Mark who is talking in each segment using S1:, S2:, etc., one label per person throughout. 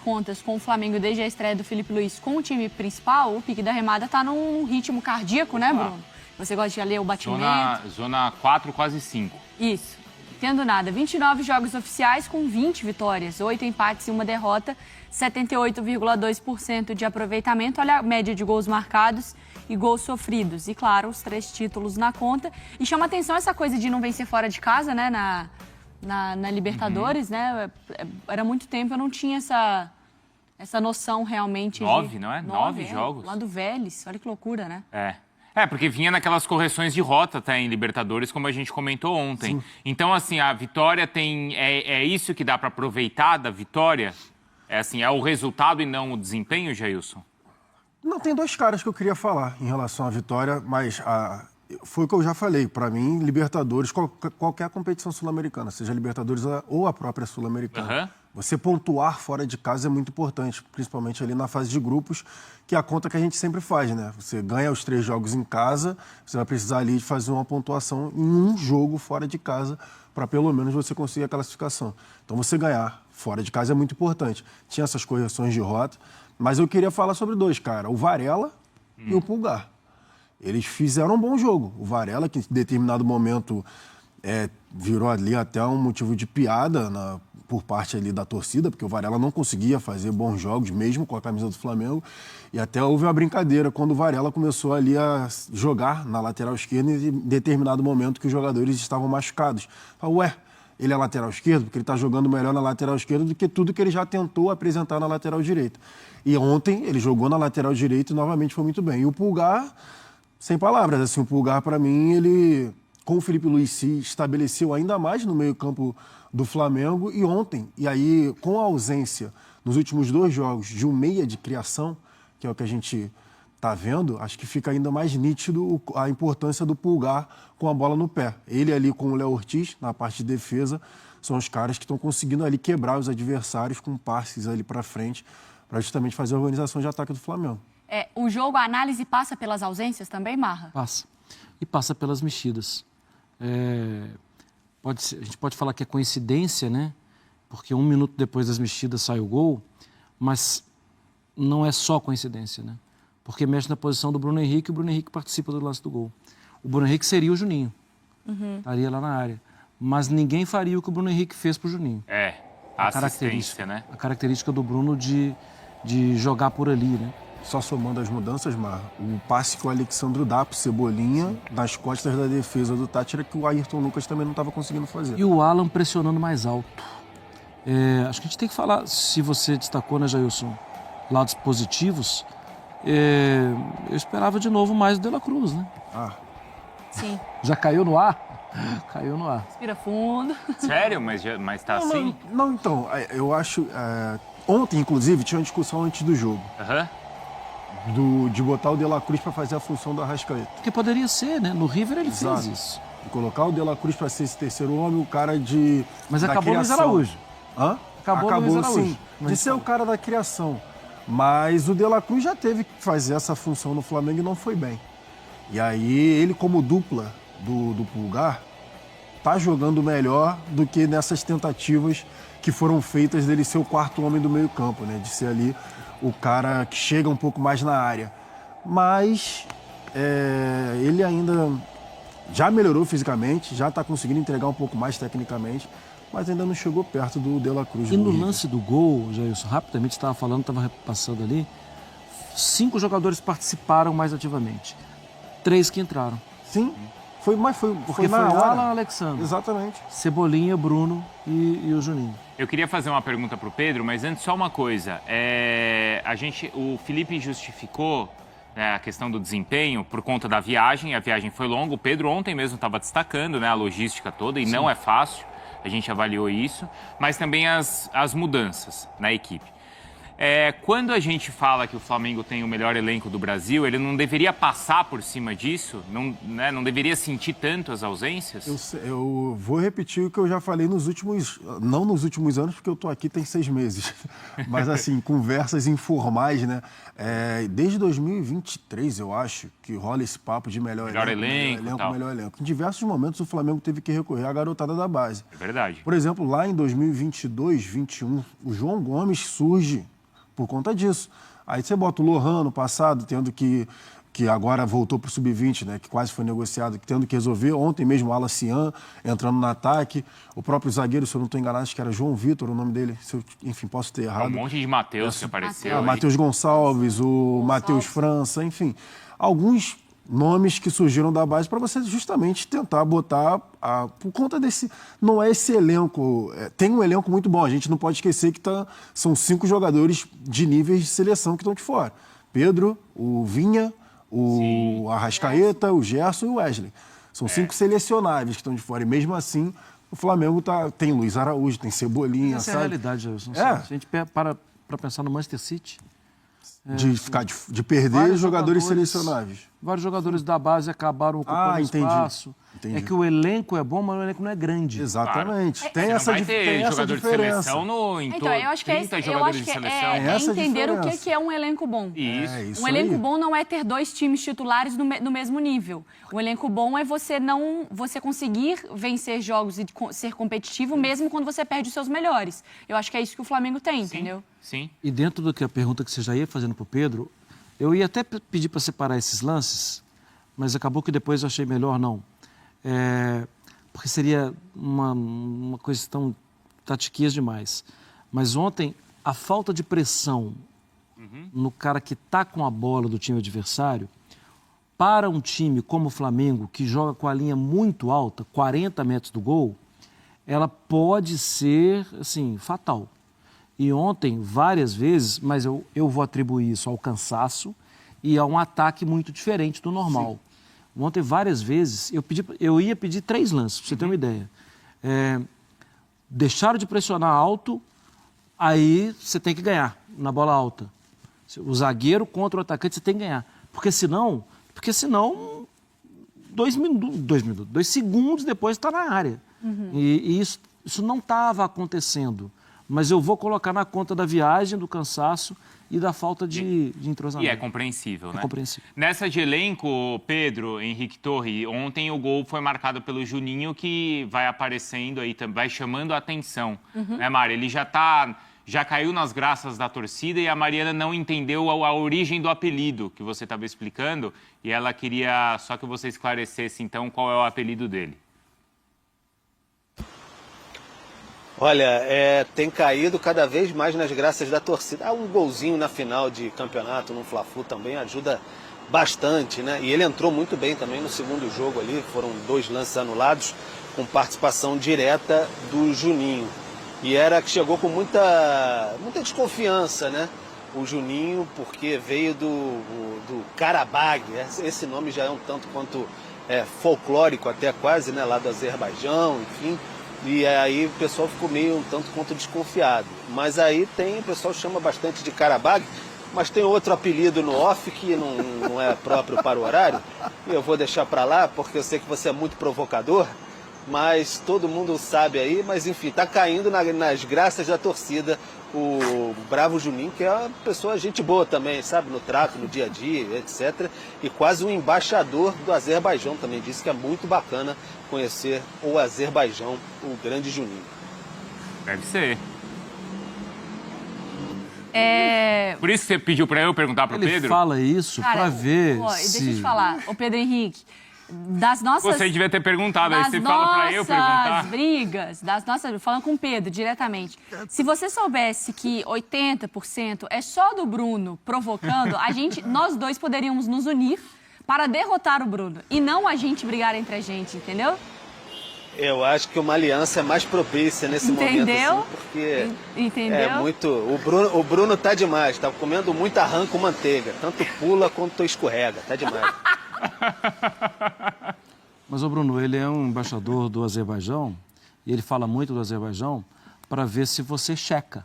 S1: contas com o Flamengo desde a estreia do Felipe Luiz com o time principal, o pique da remada tá num ritmo cardíaco, né, Bruno? Você gosta de ler o batimento?
S2: Zona 4, quase 5.
S1: Isso. Tendo nada. 29 jogos oficiais com 20 vitórias, 8 empates e 1 derrota, 78,2% de aproveitamento. Olha a média de gols marcados e gols sofridos. E, claro, os 3 títulos na conta. E chama atenção essa coisa de não vencer fora de casa, né, na Libertadores, né? Era muito tempo, eu não tinha essa noção realmente.
S2: 9, não é? 9 jogos.
S1: Lá do Vélez, olha que loucura, né?
S2: Porque vinha naquelas correções de rota até em Libertadores, como a gente comentou ontem.
S3: Sim.
S2: Então, assim, a vitória tem... É isso que dá para aproveitar da vitória? É o resultado e não o desempenho, Jailson?
S3: Não, tem 2 caras que eu queria falar em relação à vitória, mas foi o que eu já falei. Para mim, Libertadores, qualquer competição sul-americana, seja Libertadores ou a própria sul-americana, você pontuar fora de casa é muito importante, principalmente ali na fase de grupos, que é a conta que a gente sempre faz, né? Você ganha os 3 jogos em casa, você vai precisar ali de fazer uma pontuação em um jogo fora de casa para pelo menos você conseguir a classificação. Então, você ganhar fora de casa é muito importante. Tinha essas correções de rota, mas eu queria falar sobre 2, cara. O Varela e o Pulgar. Eles fizeram um bom jogo. O Varela, que em determinado momento virou ali até um motivo de piada por parte ali da torcida, porque o Varela não conseguia fazer bons jogos, mesmo com a camisa do Flamengo. E até houve uma brincadeira quando o Varela começou ali a jogar na lateral esquerda em determinado momento que os jogadores estavam machucados. Falei, ele é lateral esquerdo porque ele está jogando melhor na lateral esquerda do que tudo que ele já tentou apresentar na lateral direita. E ontem ele jogou na lateral direita e novamente foi muito bem. E o Pulgar, sem palavras, assim, o Pulgar para mim, ele com o Felipe Luiz se estabeleceu ainda mais no meio-campo do Flamengo e ontem, e aí com a ausência nos últimos 2 jogos de um meia de criação, que é o que a gente está vendo, acho que fica ainda mais nítido a importância do Pulgar com a bola no pé. Ele ali com o Léo Ortiz, na parte de defesa, são os caras que estão conseguindo ali quebrar os adversários com passes ali para frente, para justamente fazer a organização de ataque do Flamengo.
S1: O jogo, a análise passa pelas ausências também, Marra?
S4: Passa. E passa pelas mexidas. A gente pode falar que é coincidência, né? Porque 1 minuto depois das mexidas sai o gol, mas não é só coincidência, né? Porque mexe na posição do Bruno Henrique e o Bruno Henrique participa do lance do gol. O Bruno Henrique seria o Juninho. Estaria lá na área. Mas ninguém faria o que o Bruno Henrique fez pro Juninho.
S2: A assistência, né?
S4: A característica do Bruno de jogar por ali, né?
S3: Só somando as mudanças, Marra, o passe que o Alexandro dá pro Cebolinha nas costas da defesa do Táchira que o Ayrton Lucas também não estava conseguindo fazer.
S4: E o Alan pressionando mais alto. Acho que a gente tem que falar, se você destacou, né, Jailson, lados positivos, eu esperava de novo mais o De La Cruz, né?
S1: Sim.
S4: Já caiu no ar? Caiu no ar.
S1: Respira fundo.
S2: Sério? Mas tá assim?
S3: Não, então, eu acho... ontem, inclusive, tinha uma discussão antes do jogo. De botar o De La Cruz para fazer a função do Arrascaeta.
S4: Porque poderia ser, né? No River ele
S3: Exato.
S4: fez isso.
S3: E colocar o De La Cruz para ser esse terceiro homem, o cara de...
S4: Mas
S3: da
S4: acabou o Luiz
S3: criação.
S4: Araújo.
S3: Acabou
S4: o Luiz Araújo.
S3: sim, de ser o cara da criação. Mas o De La Cruz já teve que fazer essa função no Flamengo e não foi bem. E aí ele, como dupla do Pulgar, tá jogando melhor do que nessas tentativas que foram feitas dele ser o 4º homem do meio-campo, né? De ser ali o cara que chega um pouco mais na área. Mas ele ainda já melhorou fisicamente, já está conseguindo entregar um pouco mais tecnicamente, mas ainda não chegou perto do De La Cruz.
S4: E no lance do gol, Jailson, rapidamente estava falando, estava repassando ali, 5 jogadores participaram mais ativamente. 3 que entraram.
S3: Sim, foi na hora.
S4: Alan Alexandre.
S3: Exatamente.
S4: Cebolinha, Bruno e o Juninho.
S2: Eu queria fazer uma pergunta para o Pedro, mas antes só uma coisa. O Felipe justificou a questão do desempenho por conta da viagem. A viagem foi longa. O Pedro ontem mesmo estava destacando, né, a logística toda, e Sim. Não é fácil. A gente avaliou isso. Mas também as mudanças na equipe. Quando a gente fala que o Flamengo tem o melhor elenco do Brasil, ele não deveria passar por cima disso? Não, né, não deveria sentir tanto as ausências?
S3: Eu vou repetir o que eu já falei não nos últimos anos, porque eu estou aqui tem 6 meses, mas assim, conversas informais, né? Desde 2023, eu acho, que rola esse papo de melhor elenco, melhor elenco. Em diversos momentos, o Flamengo teve que recorrer à garotada da base.
S2: É verdade.
S3: Por exemplo, lá em 2022, 2021, o João Gomes surge por conta disso. Aí você bota o Lohan no passado, tendo que agora voltou para o Sub-20, né, que quase foi negociado, tendo que resolver. Ontem mesmo o Alacian entrando no ataque. O próprio zagueiro, se eu não estou enganado, acho que era João Vitor o nome dele. Enfim, posso ter errado.
S2: Um monte de Matheus que apareceu.
S3: Matheus Gonçalves, o Matheus França, enfim. Alguns nomes que surgiram da base para você justamente tentar botar por conta desse... Não é esse elenco... tem um elenco muito bom. A gente não pode esquecer que são 5 jogadores de níveis de seleção que estão de fora. Pedro, o Vinha, o Arrascaeta, o Gerson e o Wesley. São 5 selecionáveis que estão de fora. E mesmo assim, o Flamengo tem Luiz Araújo, tem Cebolinha,
S4: essa
S3: sabe?
S4: É a realidade, Gelson. Se a gente para pensar no Manchester City...
S3: De perder jogadores selecionáveis.
S4: Vários jogadores da base acabaram ocupando espaço.
S3: Entendi.
S4: É que o elenco é bom, mas o elenco não é grande.
S3: Exatamente.
S2: Claro.
S3: Tem essa
S2: jogador de
S3: diferença.
S2: seleção em
S1: Então, eu acho que
S2: 30 jogadores de seleção.
S1: é entender o que é um elenco bom.
S2: Isso.
S1: Um elenco bom não é ter 2 times titulares no mesmo nível. Um elenco bom é você conseguir vencer jogos e ser competitivo mesmo quando você perde os seus melhores. Eu acho que é isso que o Flamengo tem, entendeu?
S2: Sim.
S4: E dentro do que a pergunta que você já ia fazendo para o Pedro, eu ia até pedir para separar esses lances, mas acabou que depois eu achei melhor não. Porque seria uma coisa tão tatiquias demais. Mas ontem, a falta de pressão no cara que está com a bola do time adversário, para um time como o Flamengo, que joga com a linha muito alta, 40 metros do gol, ela pode ser, assim, fatal. E ontem, várias vezes, mas eu vou atribuir isso ao cansaço e a um ataque muito diferente do normal. Sim. Ontem, várias vezes, eu ia pedir 3 lances, para você ter uma ideia. Deixaram de pressionar alto, aí você tem que ganhar na bola alta. O zagueiro contra o atacante, você tem que ganhar. Porque senão 2 segundos depois está na área. E isso não estava acontecendo. Mas eu vou colocar na conta da viagem, do cansaço e da falta de entrosamento.
S2: E é compreensível, né?
S4: É compreensível.
S2: Nessa de elenco, Pedro, Henrique Torre, ontem o gol foi marcado pelo Juninho, que vai aparecendo aí, vai chamando a atenção. Né, Mari? Ele já caiu nas graças da torcida e a Mariana não entendeu a origem do apelido que você estava explicando e ela queria só que você esclarecesse, então, qual é o apelido dele.
S5: Olha, tem caído cada vez mais nas graças da torcida. Um golzinho na final de campeonato, no Fla-Flu também ajuda bastante, né? E ele entrou muito bem também no segundo jogo ali, foram 2 lances anulados com participação direta do Juninho. E que chegou com muita desconfiança, né? O Juninho, porque veio do Karabag, esse nome já é um tanto quanto folclórico até quase, né? Lá do Azerbaijão, enfim. E aí o pessoal ficou meio um tanto quanto desconfiado. Mas aí o pessoal chama bastante de Karabag, mas tem outro apelido no off que não é próprio para o horário. E eu vou deixar para lá, porque eu sei que você é muito provocador, mas todo mundo sabe aí. Mas enfim, está caindo nas graças da torcida o Bravo Juninho, que é uma pessoa gente boa também, sabe? No trato, no dia a dia, etc. E quase um embaixador do Azerbaijão também. Disse que é muito bacana conhecer o Azerbaijão, o grande Juninho.
S2: Deve ser. Por isso que você pediu para eu perguntar para o Pedro?
S4: Ele fala isso para ver se...
S1: Deixa eu te falar, ô Pedro Henrique, das nossas...
S2: Você devia ter perguntado, aí você fala para eu perguntar.
S1: Falando com o Pedro diretamente, se você soubesse que 80% é só do Bruno provocando, nós dois poderíamos nos unir para derrotar o Bruno e não a gente brigar entre a gente, entendeu?
S5: Eu acho que uma aliança é mais propícia nesse momento, assim, porque
S1: Entendeu?
S5: O Bruno tá demais, tá comendo muita rã com manteiga, tanto pula quanto escorrega, tá demais.
S4: Mas o Bruno, ele é um embaixador do Azerbaijão e ele fala muito do Azerbaijão para ver se você checa.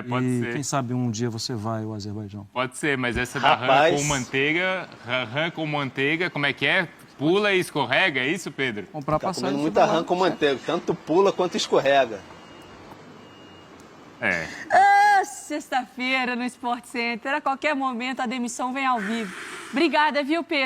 S2: Pode
S4: e
S2: ser.
S4: quem sabe um dia você vai ao Azerbaijão.
S2: Pode ser, mas essa da rã com manteiga, como é que é? Pula e escorrega, é isso, Pedro?
S4: Comprar
S5: Tá
S4: passagem.
S5: comendo muita rã com manteiga, tanto pula quanto escorrega.
S1: Sexta-feira no Sport Center. A qualquer momento a demissão vem ao vivo. Obrigada, viu, Pedro?